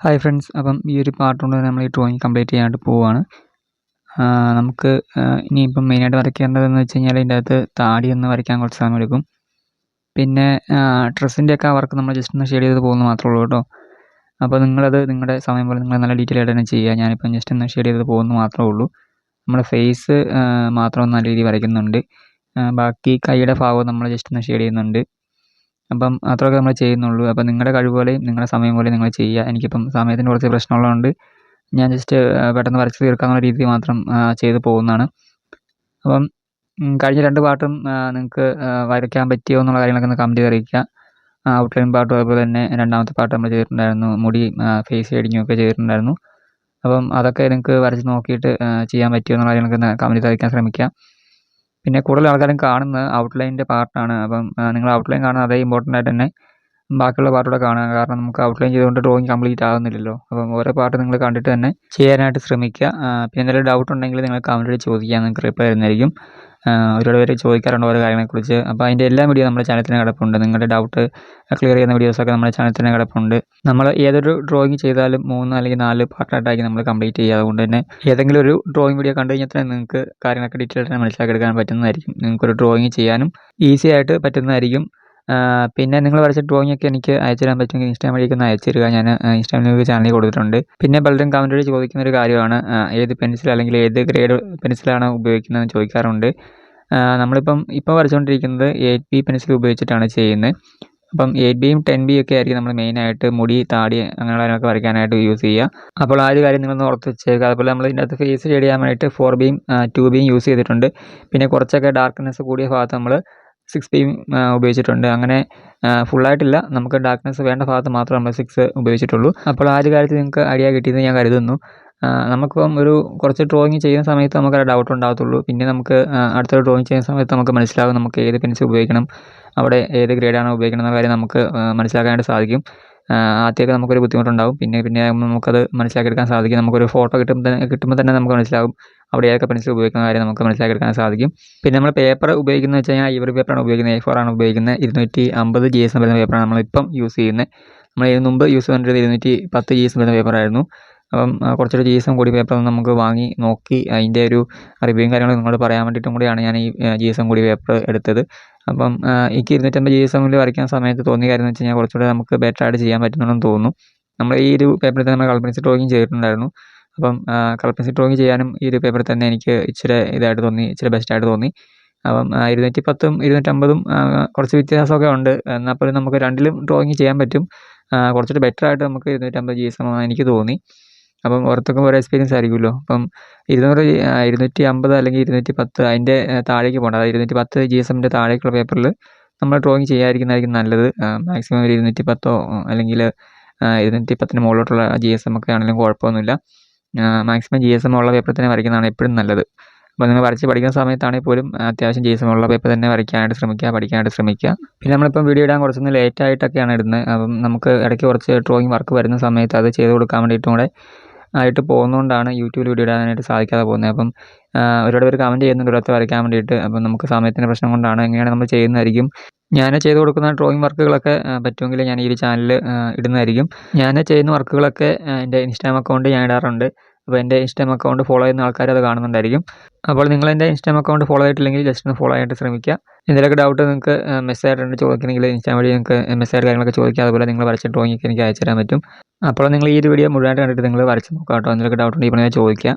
Hi friends, അപ്പം ഈ ഒരു പാർട്ട് കൊണ്ട് നമ്മൾ ഈ ഡ്രോയിങ് കംപ്ലീറ്റ് ചെയ്യാനായിട്ട് പോവുകയാണ്. നമുക്ക് ഇനിയിപ്പം മെയിനായിട്ട് വരയ്ക്കേണ്ടതെന്ന് വെച്ച് കഴിഞ്ഞാൽ ഇതിൻ്റെ അകത്ത് താടി ഒന്ന് വരയ്ക്കാൻ കുറച്ച് സമയം എടുക്കും. പിന്നെ ഡ്രസ്സിൻ്റെയൊക്കെ വർക്ക് നമ്മൾ ജസ്റ്റ് ഒന്ന് ഷെയ്ഡ് ചെയ്ത് പോകുന്നത് മാത്രമേ ഉള്ളൂ കേട്ടോ. അപ്പോൾ നിങ്ങളത് നിങ്ങളുടെ സമയം പോലെ നിങ്ങൾ നല്ല ഡീറ്റെയിൽ ആയിട്ട് തന്നെ ചെയ്യുക. ഞാനിപ്പം ജസ്റ്റ് ഒന്ന് ഷെയ്ഡ് ചെയ്ത് പോകുന്നത് മാത്രമേ ഉള്ളൂ. നമ്മുടെ ഫേസ് മാത്രം ഒന്ന് നല്ല രീതിയിൽ വരയ്ക്കുന്നുണ്ട്. ബാക്കി കൈയുടെ ഭാഗവും നമ്മൾ ജസ്റ്റ് ഒന്ന് ഷെയ്ഡ് ചെയ്യുന്നുണ്ട്. അപ്പം അത്രയൊക്കെ നമ്മൾ ചെയ്യുന്നുള്ളൂ. അപ്പം നിങ്ങളുടെ കഴിവ് പോലെയും നിങ്ങളുടെ സമയം പോലെയും നിങ്ങൾ ചെയ്യുക. എനിക്കിപ്പം സമയത്തിന് കുറച്ച് പ്രശ്നമുള്ളതുകൊണ്ട് ഞാൻ ജസ്റ്റ് പെട്ടെന്ന് വരച്ച് തീർക്കാമെന്നുള്ള രീതിയിൽ മാത്രം ചെയ്ത് പോകുന്നതാണ്. അപ്പം കഴിഞ്ഞ 2 പാർട്ടും നിങ്ങൾക്ക് വരയ്ക്കാൻ പറ്റിയോ എന്നുള്ള കാര്യങ്ങളൊക്കെ ഒന്ന് കമൻറ്റ് ചെയ്ത് അറിയിക്കുക. ഔട്ട്ലൈൻ പാർട്ടും അതുപോലെ തന്നെ 2ാമത്തെ പാർട്ട് നമ്മൾ ചെയ്തിട്ടുണ്ടായിരുന്നു. മുടി ഫേസ് ഷെയ്ഡിങ്ങും ഒക്കെ ചെയ്തിട്ടുണ്ടായിരുന്നു. അപ്പം അതൊക്കെ നിങ്ങൾക്ക് വരച്ച് നോക്കിയിട്ട് ചെയ്യാൻ പറ്റിയോ എന്നുള്ള കാര്യങ്ങളൊക്കെ ഒന്ന് കമൻറ്റ് ചെയ്ത് അറിയിക്കാൻ ശ്രമിക്കുക. പിന്നെ കൂടുതൽ ആൾക്കാരും കാണുന്നത് ഔട്ട്ലൈനിൻ്റെ പാർട്ടാണ്. അപ്പം നിങ്ങൾ ഔട്ട്ലൈൻ കാണുന്നത് അതേ ഇമ്പോർട്ടൻ്റ് ആയിട്ട് തന്നെ ബാക്കിയുള്ള പാർട്ടൂടെ കാണുക. കാരണം നമുക്ക് ഔട്ട്ലൈൻ ചെയ്തുകൊണ്ട് ഡ്രോയിങ് കംപ്ലീറ്റ് ആകുന്നില്ലല്ലോ. അപ്പം ഓരോ പാർട്ട് നിങ്ങൾ കണ്ടിട്ട് തന്നെ ചെയ്യാനായിട്ട് ശ്രമിക്കുക. പിന്നെ എന്തെങ്കിലും ഡൗട്ട് ഉണ്ടെങ്കിൽ നിങ്ങൾ കമൻറ്റിൽ ചോദിക്കുക, നിങ്ങൾക്ക് റിപ്ലൈ തരുന്നതായിരിക്കും. ഒരുപാട് പേര് ചോദിക്കാറുണ്ട് ഓരോ കാര്യങ്ങളെക്കുറിച്ച്. അപ്പോൾ അതിൻ്റെ എല്ലാ വീഡിയോ നമ്മുടെ ചാനൽ തന്നെ കിടപ്പുണ്ട്. നിങ്ങളുടെ ഡൗട്ട് ക്ലിയർ ചെയ്യുന്ന വീഡിയോസൊക്കെ നമ്മുടെ ചാനൽ തന്നെ കിടപ്പുണ്ട്. നമ്മൾ ഏതൊരു ഡ്രോയിങ് ചെയ്താലും 3 അല്ലെങ്കിൽ 4 പാർട്ടായിട്ടായിരിക്കും നമ്മൾ കംപ്ലീറ്റ് ചെയ്യുക. അതുകൊണ്ട് തന്നെ ഏതെങ്കിലും ഒരു ഡ്രോയിങ് വീഡിയോ കണ്ടു കഴിഞ്ഞാൽ തന്നെ നിങ്ങൾക്ക് കാര്യങ്ങളൊക്കെ ഡീറ്റെയിൽ ആയിട്ട് മനസ്സിലാക്കിയെടുക്കാൻ പറ്റുന്നതായിരിക്കും. നിങ്ങൾക്കൊരു ഡ്രോയിങ് ചെയ്യാനും ഈസി ആയിട്ട് പറ്റുന്നതായിരിക്കും. പിന്നെ നിങ്ങൾ വരച്ച ഡ്രോയിങ് ഒക്കെ എനിക്ക് അയച്ചു തരാൻ പറ്റുമെങ്കിൽ ഇൻസ്റ്റാഗ്രാം വഴിക്ക് ഒന്ന് അയച്ചു തരിക. ഞാൻ ഇൻസ്റ്റാഗ്രാം ചാനലിൽ കൊടുത്തിട്ടുണ്ട്. പിന്നെ പലരും കമൻറ്റ് വഴി ചോദിക്കുന്ന ഒരു കാര്യമാണ് ഏത് പെൻസിൽ അല്ലെങ്കിൽ ഏത് ഗ്രേഡ് പെൻസിലാണ് ഉപയോഗിക്കുന്നതെന്ന് ചോദിക്കാറുണ്ട്. നമ്മളിപ്പം വരച്ചുകൊണ്ടിരിക്കുന്നത് 8B പെൻസിൽ ഉപയോഗിച്ചിട്ടാണ് ചെയ്യുന്നത്. അപ്പം 8Bയും 10B ഒക്കെ ആയിരിക്കും നമ്മൾ മെയിനായിട്ട് മുടി, താടി അങ്ങനെയുള്ളതൊക്കെ വരയ്ക്കാനായിട്ട് യൂസ് ചെയ്യുക. അപ്പോൾ ആ ഒരു കാര്യം നിങ്ങളൊന്ന് ഓർത്ത് വെച്ചേക്കുക. അതുപോലെ നമ്മൾ ഇതിൻ്റെ അകത്ത് ഫേസ് ഷെയ്ഡ് ചെയ്യാൻ വേണ്ടിയിട്ട് 4Bയും 2Bയും യൂസ് ചെയ്തിട്ടുണ്ട്. പിന്നെ കുറച്ചൊക്കെ ഡാർക്ക്നെസ് കൂടിയ ഭാഗത്ത് നമ്മൾ 6Bയും ഉപയോഗിച്ചിട്ടുണ്ട്. അങ്ങനെ ഫുള്ളായിട്ടില്ല, നമുക്ക് ഡാർക്ക്നെസ് വേണ്ട ഭാഗത്ത് മാത്രമേ നമ്മൾ 6 ഉപയോഗിച്ചിട്ടുള്ളൂ. അപ്പോൾ ആ ഒരു കാര്യത്തിൽ നിങ്ങൾക്ക് ഐഡിയ കിട്ടിയെന്ന് ഞാൻ കരുതുന്നു. നമുക്കിപ്പം കുറച്ച് ഡ്രോയിങ് ചെയ്യുന്ന സമയത്ത് നമുക്ക് ഡൗട്ട് ഉണ്ടാകത്തുള്ളൂ. പിന്നെ നമുക്ക് അടുത്തൊരു ഡ്രോയിങ് ചെയ്യുന്ന സമയത്ത് നമുക്ക് മനസ്സിലാകും നമുക്ക് ഏത് പെൻസിൽ ഉപയോഗിക്കണം, അവിടെ ഏത് ഗ്രേഡാണ് ഉപയോഗിക്കണം എന്ന കാര്യം നമുക്ക് മനസ്സിലാക്കാനായിട്ട് സാധിക്കും. ആദ്യമൊക്കെ നമുക്കൊരു ബുദ്ധിമുട്ടുണ്ടാകും. പിന്നെ നമുക്കത് മനസ്സിലാക്കിയെടുക്കാൻ സാധിക്കും. നമുക്കൊരു ഫോട്ടോ കിട്ടുമ്പോൾ തന്നെ നമുക്ക് മനസ്സിലാകും അവിടെ ഏതൊക്കെ പെൻസിൽ ഉപയോഗിക്കുന്ന കാര്യം നമുക്ക് മനസ്സിലാക്കിയെടുക്കാൻ സാധിക്കും. പിന്നെ നമ്മൾ പേപ്പർ ഉപയോഗിക്കുന്നത് വെച്ച് കഴിഞ്ഞാൽ ഇവർ പേപ്പറാണ് ഉപയോഗിക്കുന്നത്, A4 ആണ് ഉപയോഗിക്കുന്നത്. 250 GSM വരുന്ന പേപ്പറാണ് നമ്മളിപ്പം യൂസ് ചെയ്യുന്നത്. നമ്മൾ ഇതിന് മുമ്പ് യൂസ് ചെയ്തുകൊണ്ടിരുന്നത് 210 GSM വരുന്ന പേപ്പറായിരുന്നു. അപ്പം കുറച്ചൊരു GSM കൂടി പേപ്പർ നമുക്ക് വാങ്ങി നോക്കി അതിൻ്റെ ഒരു റിവ്യൂവും കാര്യങ്ങളും നിങ്ങളോട് പറയാൻ വേണ്ടിയിട്ടും കൂടിയാണ് ഞാൻ ഈ GSM കൂടി പേപ്പർ എടുത്തത്. അപ്പം എനിക്ക് 250 GSMൽ വരയ്ക്കുന്ന സമയത്ത് തോന്നിയ കാര്യം എന്ന് വെച്ച് കഴിഞ്ഞാൽ കുറച്ചുകൂടെ നമുക്ക് ബെറ്റർ ആയിട്ട് ചെയ്യാൻ പറ്റുന്നുണ്ടെന്ന് തോന്നുന്നു. നമ്മൾ ഈ ഒരു പേപ്പറിൽ തന്നെ നമ്മൾ കളർ പെൻസിൽ ഡ്രോയിങ് ചെയ്തിട്ടുണ്ടായിരുന്നു. അപ്പം കളർ പെൻസിൽ ഡ്രോയിങ് ചെയ്യാനും ഈ ഒരു പേപ്പറിൽ തന്നെ എനിക്ക് ഇച്ചിരി ഇതായിട്ട് തോന്നി, ഇച്ചിരി ബെസ്റ്റായിട്ട് തോന്നി. അപ്പം 210ഉം 250ഉം കുറച്ച് വ്യത്യാസമൊക്കെ ഉണ്ട്. എന്നാൽ പോലും നമുക്ക് രണ്ടിലും ഡ്രോയിങ് ചെയ്യാൻ പറ്റും. കുറച്ചുകൂടി ബെറ്ററായിട്ട് നമുക്ക് 250 GSM എനിക്ക് തോന്നി. അപ്പം ഓരോരുത്തർക്കും ഓരോ എക്സ്പീരിയൻസ് ആയിരിക്കുമല്ലോ. അപ്പം 250 അല്ലെങ്കിൽ 210 അതിൻ്റെ താഴേക്ക് പോകേണ്ട, അതായത് 210 GSMൻ്റെ താഴേക്കുള്ള പേപ്പറിൽ നമ്മൾ ഡ്രോയിങ് ചെയ്യാതിരിക്കുന്നതായിരിക്കും നല്ലത്. മാക്സിമം ഒരു 210 അല്ലെങ്കിൽ 210ന് മുകളിലോട്ടുള്ള GSM ഒക്കെ ആണെങ്കിലും കുഴപ്പമൊന്നുമില്ല. മാക്സിമം GSM ഉള്ള പേപ്പറിൽ തന്നെ വരയ്ക്കുന്നതാണ് എപ്പോഴും നല്ലത്. അപ്പോൾ നിങ്ങൾ വരച്ച് പഠിക്കുന്ന സമയത്താണെങ്കിൽ പോലും അത്യാവശ്യം GSM ഉള്ള പേപ്പർ തന്നെ വരയ്ക്കാനായിട്ട് ശ്രമിക്കുക, പഠിക്കാനായിട്ട് ശ്രമിക്കുക. പിന്നെ നമ്മളിപ്പം വീഡിയോ ഇടാൻ കുറച്ചൊന്ന് ലേറ്റായിട്ടൊക്കെയാണ് ഇടുന്നത്. അപ്പം നമുക്ക് ഇടയ്ക്ക് കുറച്ച് ഡ്രോയിങ് വർക്ക് വരുന്ന സമയത്ത് അത് ചെയ്ത് കൊടുക്കാൻ വേണ്ടിയിട്ടും കൂടെ ആയിട്ട് പോകുന്നതുകൊണ്ടാണ് യൂട്യൂബിൽ വീഡിയോ ഇടാനായിട്ട് സാധിക്കാതെ പോകുന്നത്. അപ്പം ഒരുപാട് പേര് കമൻറ്റ് ചെയ്യുന്നുണ്ട് ഓരോരുത്തർ വരയ്ക്കാൻ വേണ്ടിയിട്ട്. അപ്പം നമുക്ക് സമയത്തിൻ്റെ പ്രശ്നം കൊണ്ടാണ്, എങ്ങനെയാണ് നമ്മൾ ചെയ്യുന്നതായിരിക്കും. ഞാൻ ചെയ്ത് കൊടുക്കുന്ന ഡ്രോയിങ് വർക്കുകളൊക്കെ പറ്റുമെങ്കിൽ ഞാൻ ഈ ഒരു ചാനലിൽ ഇടുന്നതായിരിക്കും. ഞാൻ ചെയ്യുന്ന വർക്കുകളൊക്കെ എൻ്റെ ഇൻസ്റ്റാഗ്രാം അക്കൗണ്ട് ഞാൻ ഇടാറുണ്ട്. അപ്പോൾ എൻ്റെ ഇൻസ്റ്റാഗ്രാം അക്കൗണ്ട് ഫോളോ ചെയ്യുന്ന ആൾക്കാർ അത് കാണുന്നുണ്ടായിരിക്കും. അപ്പോൾ നിങ്ങൾ എൻ്റെ ഇൻസ്റ്റാഗ്രാം അക്കൗണ്ട് ഫോളോ ചെയ്തിട്ടില്ലെങ്കിൽ ജസ്റ്റ് ഒന്ന് ഫോളോ ആയിട്ട് ശ്രമിക്കുക. എന്തെങ്കിലുമൊക്കെ ഡൗട്ട് നിങ്ങൾക്ക് മെസ്സേജ് ആയിട്ട് ചോദിക്കണമെങ്കിൽ ഇൻസ്റ്റാഗ്രാം വഴി നിങ്ങൾക്ക് മെസ്സേജ് കാര്യങ്ങളൊക്കെ ചോദിക്കുക. അതുപോലെ നിങ്ങൾ വരച്ച ഡ്രോയിങ് ഒക്കെ എനിക്ക് അയച്ചു തരാൻ പറ്റും. അപ്പോൾ നിങ്ങൾ ഈ ഒരു വീഡിയോ മുഴുവനായിട്ട് കണ്ടിട്ട് നിങ്ങൾ വരച്ച് നോക്കാം കേട്ടോ. എന്തെങ്കിലുമൊക്കെ ഡൗട്ട് ഉണ്ടെങ്കിൽ ഇപ്പോൾ ചോദിക്കുക.